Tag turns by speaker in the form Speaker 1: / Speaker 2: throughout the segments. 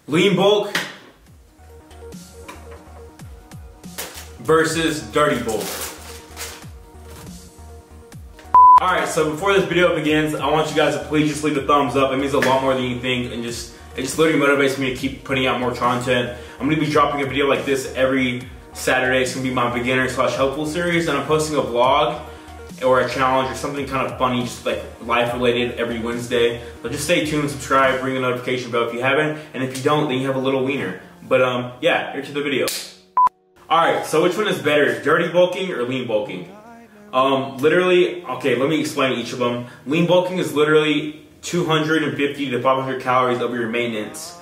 Speaker 1: Lean bulk versus dirty bulk. Alright, so before this video begins, I want you guys to please just leave a thumbs up. It means a lot more than you think, and it just literally motivates me to keep putting out more content. I'm going to be dropping a video like this every Saturday. It's going to be my beginner/helpful series, and I'm posting a vlog or a challenge or something kind of funny, just like life related, every Wednesday. So just stay tuned, subscribe, ring the notification bell if you haven't, and if you don't, then you have a little wiener. But yeah, here to the video. Alright, so which one is better, dirty bulking or lean bulking? Literally, okay, let me explain each of them. Lean bulking is literally 250 to 500 calories over your maintenance.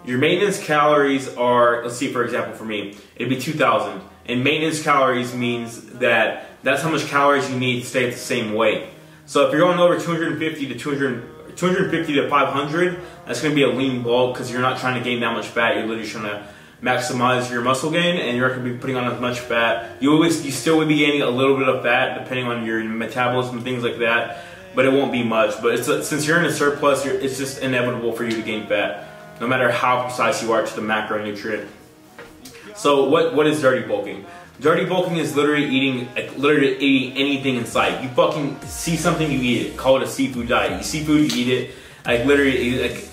Speaker 1: Your maintenance calories are, let's see, for example, for me, it'd be 2,000. And maintenance calories means that that's how much calories you need to stay at the same weight. So if you're going over 250 to 500, that's going to be a lean bulk because you're not trying to gain that much fat. You're literally trying to maximize your muscle gain, and you're not going to be putting on as much fat. You still will be gaining a little bit of fat depending on your metabolism and things like that, but it won't be much. But since you're in a surplus, it's just inevitable for you to gain fat, no matter how precise you are to the macronutrient. So what is dirty bulking? Dirty bulking is literally eating anything in sight. You fucking see something, you eat it. Call it a seafood diet. You see food, you eat it. Like literally, like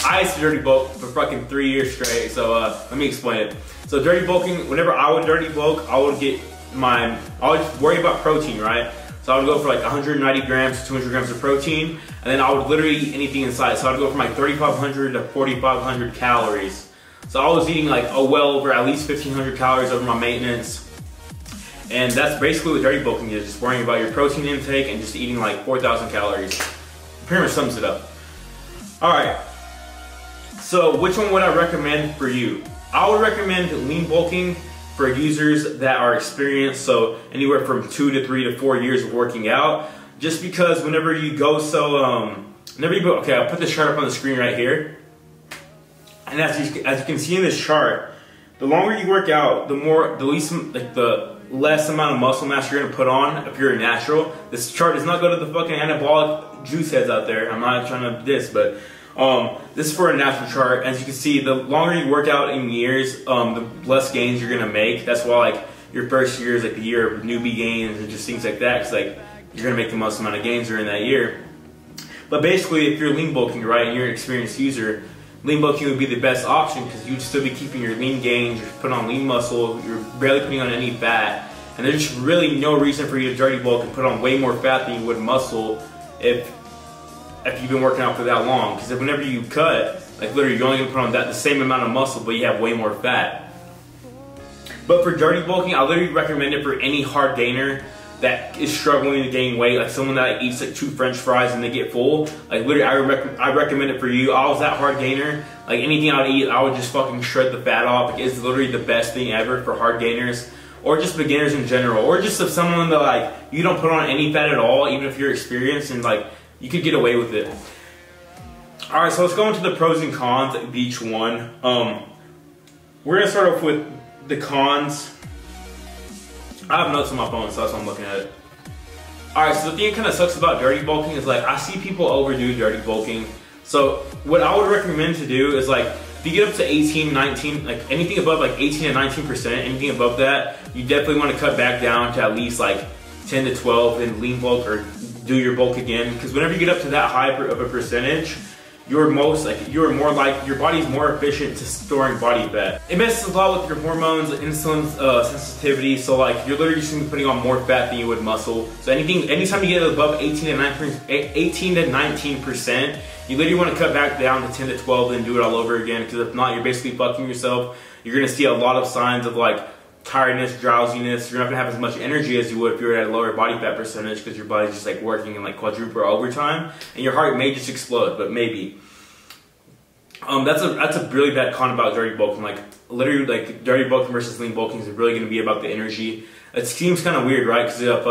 Speaker 1: I used to dirty bulk for fucking 3 years straight. So let me explain it. So dirty bulking, whenever I would dirty bulk, I would just worry about protein, right? So I would go for like 190 grams to 200 grams of protein, and then I would literally eat anything inside. So I would go from like 3,500 to 4,500 calories. So I was eating like well over at least 1,500 calories over my maintenance. And that's basically what dirty bulking is, just worrying about your protein intake and just eating like 4,000 calories. Pretty much sums it up. Alright, so which one would I recommend for you? I would recommend lean bulking for users that are experienced, so anywhere from 2 to 3 to 4 years of working out. Just because whenever you go okay, I'll put this chart up on the screen right here. And as you can see in this chart, the longer you work out, the less amount of muscle mass you're gonna put on if you're a natural. This chart does not go to the fucking anabolic juice heads out there. I'm not trying to diss, but this is for a natural chart. As you can see, the longer you work out in years, the less gains you're gonna make. That's why like your first year is like the year of newbie gains and just things like that. Cause like you're gonna make the most amount of gains during that year. But basically, if you're lean bulking, right, and you're an experienced user, lean bulking would be the best option because you'd still be keeping your lean gains, you're putting on lean muscle, you're barely putting on any fat, and there's just really no reason for you to dirty bulk and put on way more fat than you would muscle if you've been working out for that long. Because whenever you cut, like literally you're only gonna put on the same amount of muscle, but you have way more fat. But for dirty bulking, I literally recommend it for any hard gainer that is struggling to gain weight, like someone that eats like 2 French fries and they get full. Like literally, I recommend it for you. I was that hard gainer. Like anything I would eat, I would just fucking shred the fat off. Like, it's literally the best thing ever for hard gainers, or just beginners in general, or just if someone that like you don't put on any fat at all, even if you're experienced, and like you could get away with it. All right, so let's go into the pros and cons of each one. We're gonna start off with the cons. I have notes on my phone, so that's what I'm looking at. Alright, so the thing that kind of sucks about dirty bulking is like I see people overdo dirty bulking. So what I would recommend to do is like if you get up to 18, 19, like anything above like 18 to 19%, anything above that, you definitely want to cut back down to at least like 10 to 12 and lean bulk or do your bulk again. Because whenever you get up to that high of a percentage, your body's more efficient to storing body fat. It messes a lot with your hormones, insulin sensitivity, so like you're literally just gonna be putting on more fat than you would muscle. So anytime you get above 18 to 19%, you literally want to cut back down to 10 to 12 and do it all over again, because if not, you're basically fucking yourself. You're gonna see a lot of signs of like tiredness, drowsiness. You're not gonna have as much energy as you would if you were at a lower body fat percentage, because your body's just like working in like quadruple overtime, and your heart may just explode, but maybe. That's a really bad con about dirty bulking. Like literally, like dirty bulking versus lean bulking is really gonna be about the energy. It seems kind of weird, right? Because if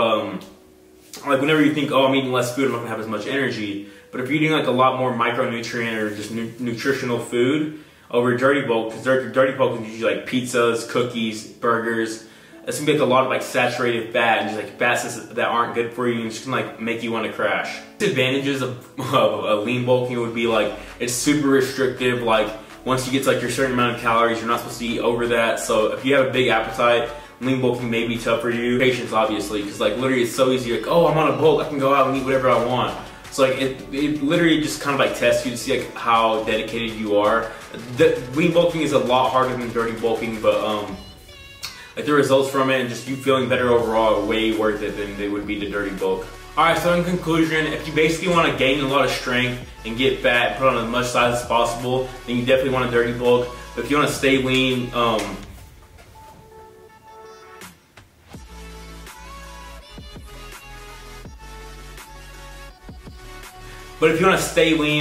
Speaker 1: like whenever you think, oh, I'm eating less food, I'm not gonna have as much energy. But if you're eating like a lot more micronutrient or just nutritional food over dirty bulk, because dirty bulk is usually like pizzas, cookies, burgers. It's gonna be like a lot of like saturated fat and just like fats that aren't good for you, and just gonna like make you want to crash. Disadvantages of lean bulking would be like it's super restrictive. Like once you get to like your certain amount of calories, you're not supposed to eat over that. So if you have a big appetite, lean bulking may be tough for you. Patience, obviously, because like literally it's so easy. Like, oh, I'm on a bulk, I can go out and eat whatever I want. So like it literally just kind of like tests you to see like how dedicated you are. The lean bulking is a lot harder than dirty bulking, but like the results from it and just you feeling better overall are way worth it than they would be the dirty bulk. Alright, so in conclusion, if you basically want to gain a lot of strength and get fat and put on as much size as possible, then you definitely want a dirty bulk. But if you want to stay lean,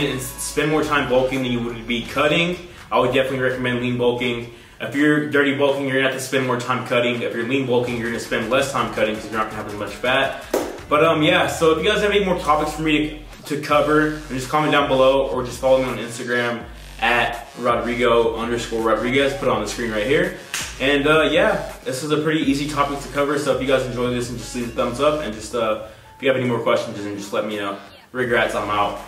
Speaker 1: and spend more time bulking than you would be cutting, I would definitely recommend lean bulking. If you're dirty bulking, you're gonna have to spend more time cutting. If you're lean bulking, you're gonna spend less time cutting because you're not gonna have as much fat. But yeah, so if you guys have any more topics for me to cover, then just comment down below or just follow me on Instagram at Rodrigo_Rodriguez, put it on the screen right here. And yeah, this is a pretty easy topic to cover, so if you guys enjoy this, and just leave a thumbs up, and just if you have any more questions, then just let me know. Regrets, I'm out.